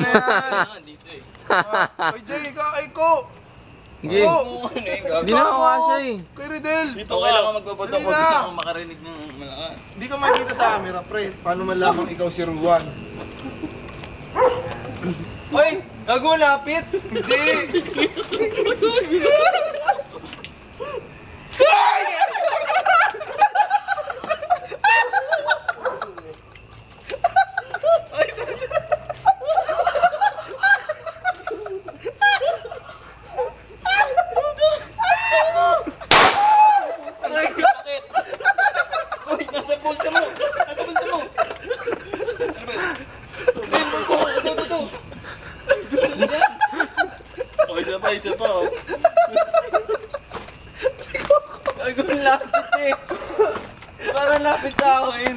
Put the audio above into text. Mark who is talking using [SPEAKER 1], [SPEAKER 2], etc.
[SPEAKER 1] na yan.
[SPEAKER 2] Dito eh.
[SPEAKER 1] Ay, Jay, ay ko.
[SPEAKER 3] Sige. Hindi na makakasya eh.
[SPEAKER 1] Kay Ridel.
[SPEAKER 2] Dito okay lang ako magpapadako. Dito ako makarinig ng malakas.
[SPEAKER 1] Hindi ka makikita sa camera, pre. Paano malaman ikaw si Ruan?
[SPEAKER 3] Hoy! Gago, lapit!
[SPEAKER 1] Hindi!
[SPEAKER 2] Nasa bulsa mo! Nasa bulsa mo! Ito. Oh, isa pa. Oh.
[SPEAKER 3] Gago, lapit eh. Parang lapit sa akin.